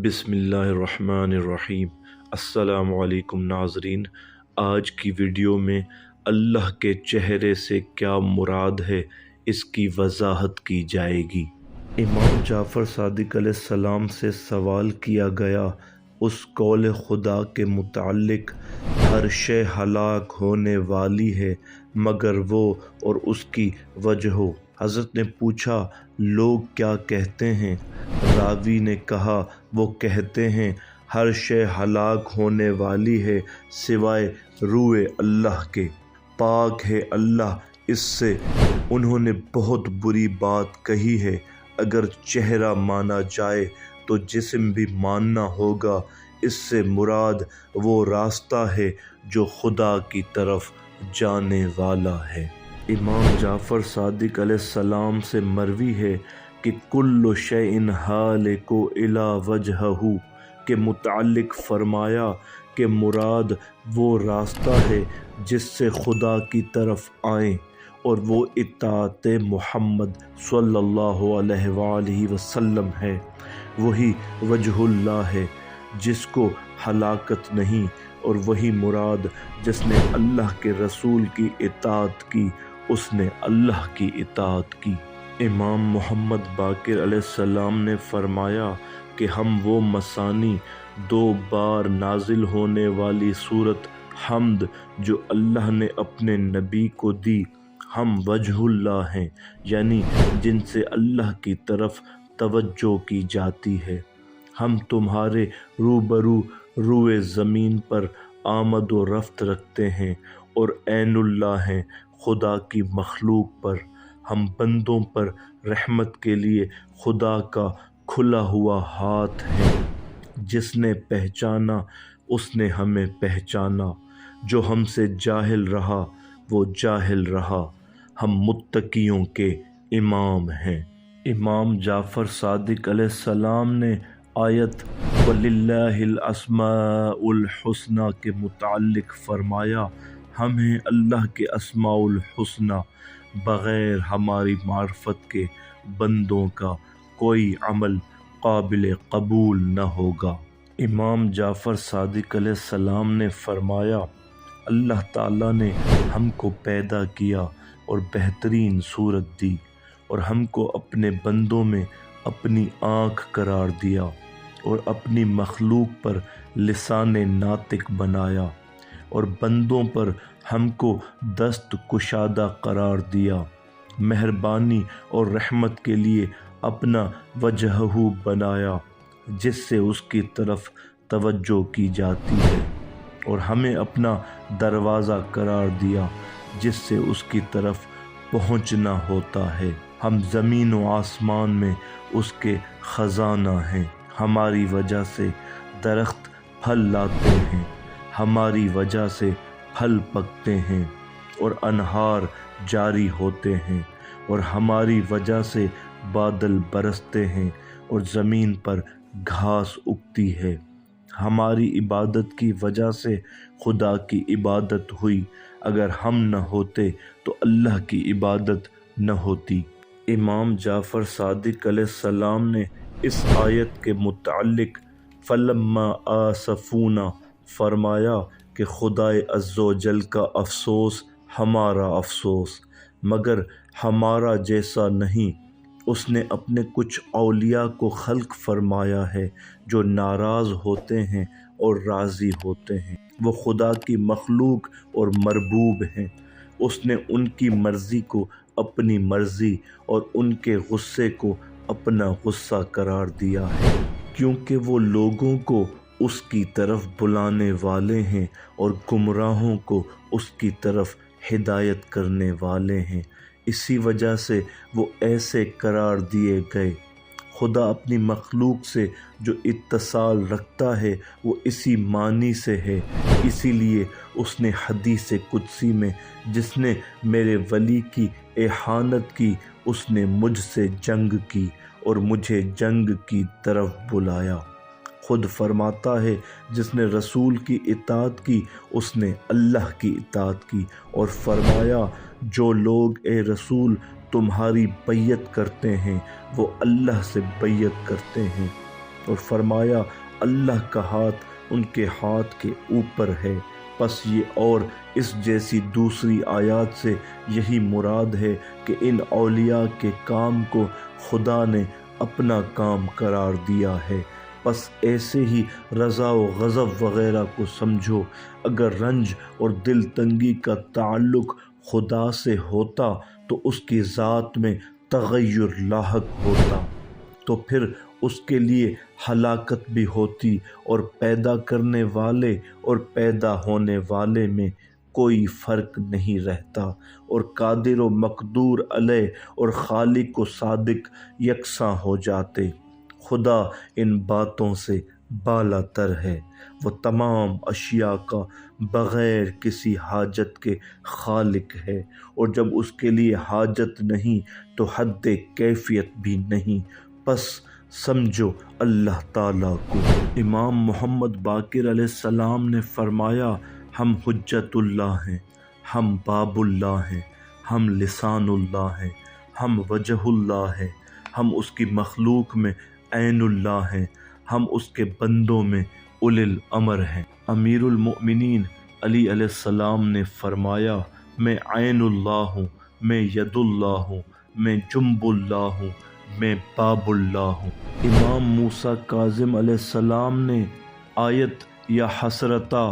बिस्मिल्लाहिर्रहमानिर्रहीम। अस्सलाम वालेकुम नाज़रीन। आज की वीडियो में अल्लाह के चेहरे से क्या मुराद है इसकी वजाहत की जाएगी। इमाम जाफ़र सादिक अलैहिस्सलाम से सवाल किया गया उस कौल खुदा के मुताल्लिक हर शे हलाक होने वाली है मगर वो और उसकी वजह। हज़रत ने पूछा, लोग क्या कहते हैं? रावी ने कहा, वो कहते हैं हर शे हलाक होने वाली है सिवाय रूए अल्लाह के। पाक है अल्लाह इससे। उन्होंने बहुत बुरी बात कही है। अगर चेहरा माना जाए तो जिस्म भी मानना होगा। इससे मुराद वो रास्ता है जो खुदा की तरफ जाने वाला है। इमाम जाफ़र सादिक अलैहिस्सलाम से मरवी है कि कुल्लु शैइन हालिकु इला वजहहू के मुताल्लिक फरमाया कि मुराद वो रास्ता है जिससे खुदा की तरफ आएँ और वो इत्ताअत मुहम्मद सल्लल्लाहु अलैहि वसल्लम है। वही वजहुल्लाह है जिसको हलाकत नहीं, और वही मुराद जिसने अल्लाह के रसूल की इताअत की उसने अल्लाह की इताअत की। इमाम मोहम्मद बाकिर अलैहिस्सलाम ने फरमाया कि हम वो मसानी 2 बार नाजिल होने वाली सूरत हम्द जो अल्लाह ने अपने नबी को दी, हम वजहुल्लाह हैं, यानी जिनसे अल्लाह की तरफ तवज्जो की जाती है। हम तुम्हारे रूबरू रूए ज़मीन पर आमद व रफ्त रखते हैं और ऐनुल्लाह हैं खुदा की मखलूक पर। हम बंदों पर रहमत के लिए खुदा का खुला हुआ हाथ है। जिसने पहचाना उसने हमें पहचाना। जो हमसे जाहिल रहा वो जाहिल रहा। हम मुत्तकियों के इमाम हैं। इमाम जाफ़र सादिक अलैहिस्सलाम ने आयत वलिल्लाहिल अस्माउल हुस्ना के मुताल्लिक फरमाया, हमें अल्लाह के अस्माउल हुस्ना बग़ैर हमारी मार्फत के बंदों का कोई अमल काबिल कबूल न होगा। इमाम जाफ़र सादिक अलैहिस्सलाम ने फरमाया, अल्लाह ताला ने हमको पैदा किया और बेहतरीन सूरत दी और हमको अपने बंदों में अपनी आँख करार दिया और अपनी मखलूक पर लिसाने नातिक बनाया और बंदों पर हमको दस्त कुशादा करार दिया। मेहरबानी और रहमत के लिए अपना वजहहू बनाया जिससे उसकी तरफ तवज्जो की जाती है, और हमें अपना दरवाज़ा करार दिया जिससे उसकी तरफ पहुँचना होता है। हम ज़मीन व आसमान में उसके ख़जाना हैं। हमारी वजह से दरख्त फल लाते हैं, हमारी वजह से फल पकते हैं और अनहार जारी होते हैं, और हमारी वजह से बादल बरसते हैं और ज़मीन पर घास उगती है। हमारी इबादत की वजह से खुदा की इबादत हुई। अगर हम न होते तो अल्लाह की इबादत न होती। इमाम जाफ़र सादिक अलैहिस्सलाम ने इस आयत के मुताल्लिक फलम्मा आसफूना फरमाया कि खुदाए अज़्ज़ोजल का अफ़सोस हमारा अफ़सोस, मगर हमारा जैसा नहीं। उसने अपने कुछ औलिया को खल्क़ फरमाया है जो नाराज़ होते हैं और राज़ी होते हैं। वो खुदा की मखलूक और मरबूब हैं। उसने उनकी मर्ज़ी को अपनी मर्ज़ी और उनके गुस्से को अपना गुस्सा करार दिया है, क्योंकि वो लोगों को उसकी तरफ बुलाने वाले हैं और गुमराहों को उसकी तरफ हिदायत करने वाले हैं। इसी वजह से वो ऐसे करार दिए गए। खुदा अपनी मखलूक से जो इत्तसाल रखता है वो इसी मानी से है। इसीलिए उसने हदीस कुदसी में, जिसने मेरे वली की एहानत की उसने मुझसे जंग की और मुझे जंग की तरफ बुलाया। खुद फरमाता है, जिसने रसूल की इताअत की उसने अल्लाह की इताअत की, और फरमाया, जो लोग ए रसूल तुम्हारी बैयत करते हैं वो अल्लाह से बैयत करते हैं, اور فرمایا اللہ کا ہاتھ ان کے ہاتھ کے اوپر ہے۔ پس یہ اور اس جیسی دوسری آیات سے یہی مراد ہے کہ ان اولیاء کے کام کو خدا نے اپنا کام قرار دیا ہے۔ پس ایسے ہی رضا و غضب وغیرہ کو سمجھو۔ اگر رنج اور دل تنگی کا تعلق خدا سے ہوتا تو اس کی ذات میں تغیر لاحق ہوتا، تو پھر اس کے لیے ہلاکت بھی ہوتی، اور پیدا کرنے والے اور پیدا ہونے والے میں کوئی فرق نہیں رہتا، اور قادر و مقدور علیہ اور خالق و صادق یکساں ہو جاتے۔ خدا ان باتوں سے بالا تر ہے، وہ تمام اشیاء کا بغیر کسی حاجت کے خالق ہے، اور جب اس کے لیے حاجت نہیں تو حد کیفیت بھی نہیں۔ پس سمجھو اللہ تعالیٰ کو۔ امام محمد باقر علیہ السلام نے فرمایا، ہم حجت اللہ ہیں، ہم باب اللہ ہیں، ہم لسان اللہ ہیں، ہم وجہ اللہ ہیں، ہم اس کی مخلوق میں عین اللہ ہیں، ہم اس کے بندوں میں اولی الامر ہیں۔ امیر المؤمنین علی علیہ السلام نے فرمایا، میں عین اللہ ہوں، میں ید اللہ ہوں، میں جنب اللہ ہوں، میں باب اللہ ہوں۔ امام موسیٰ کاظم علیہ السلام نے آیت یا حسرتا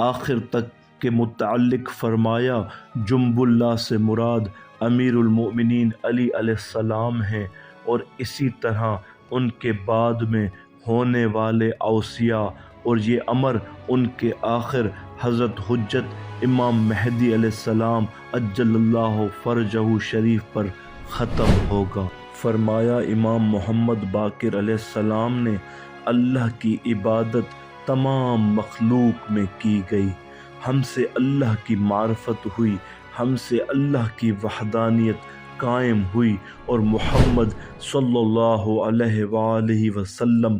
آخر تک کے متعلق فرمایا، جنب اللہ سے مراد امیر المؤمنین علی علیہ السلام ہیں، اور اسی طرح ان کے بعد میں ہونے والے اوصیاء، اور یہ امر ان کے آخر حضرت حجت امام مہدی علیہ السلام عجل اللہ فرجہ شریف پر ختم ہوگا۔ فرمایا امام محمد باقر علیہ السلام نے، اللہ کی عبادت تمام مخلوق میں کی گئی، ہم سے اللہ کی معرفت ہوئی، ہم سے اللہ کی وحدانیت قائم ہوئی، اور محمد صلی اللہ علیہ وآلہ وسلم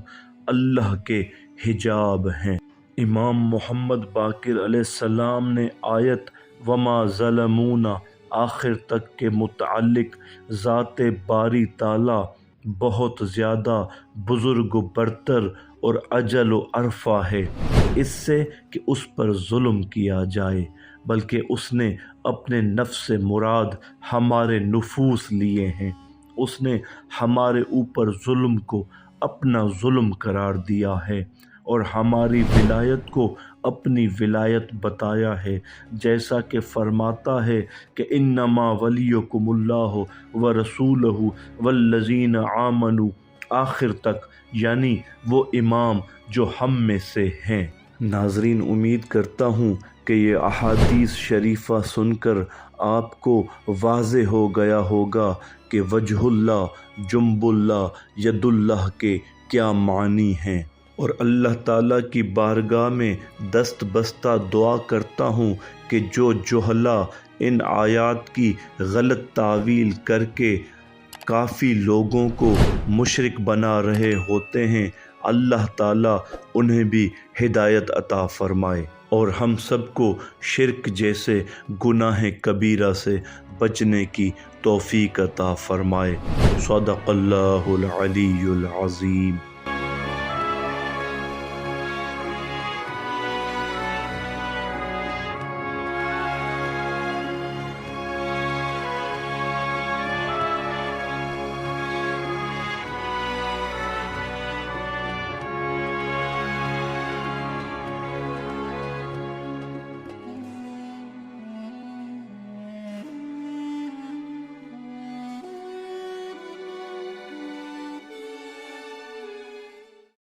اللہ کے حجاب ہیں۔ امام محمد باقر علیہ السلام نے آیت وما ظلمونا آخر تک کے متعلق ذات باری تعالیٰ بہت زیادہ بزرگ و برتر اور اجل و عرفہ ہے اس سے کہ اس پر ظلم کیا جائے، بلکہ اس نے اپنے نفس سے مراد ہمارے نفوس لیے ہیں۔ اس نے ہمارے اوپر ظلم کو اپنا ظلم قرار دیا ہے، اور ہماری ولایت کو اپنی ولایت بتایا ہے، جیسا کہ فرماتا ہے کہ انما ولیکم اللہ ورسولہ والذین آمنوا آخر تک، یعنی وہ امام جو ہم میں سے ہیں۔ ناظرین، امید کرتا ہوں کہ یہ احادیث شریفہ سن کر آپ کو واضح ہو گیا ہوگا کہ وجہ اللہ، جنب اللہ، ید اللہ کے کیا معنی ہیں، اور اللہ تعالیٰ کی بارگاہ میں دست بستہ دعا کرتا ہوں کہ جو جہلا ان آیات کی غلط تعویل کر کے کافی لوگوں کو مشرک بنا رہے ہوتے ہیں، اللہ تعالیٰ انہیں بھی ہدایت عطا فرمائے، اور ہم سب کو شرک جیسے گناہ کبیرہ سے بچنے کی توفیق عطا فرمائے۔ صدق اللہ العلی العظیم۔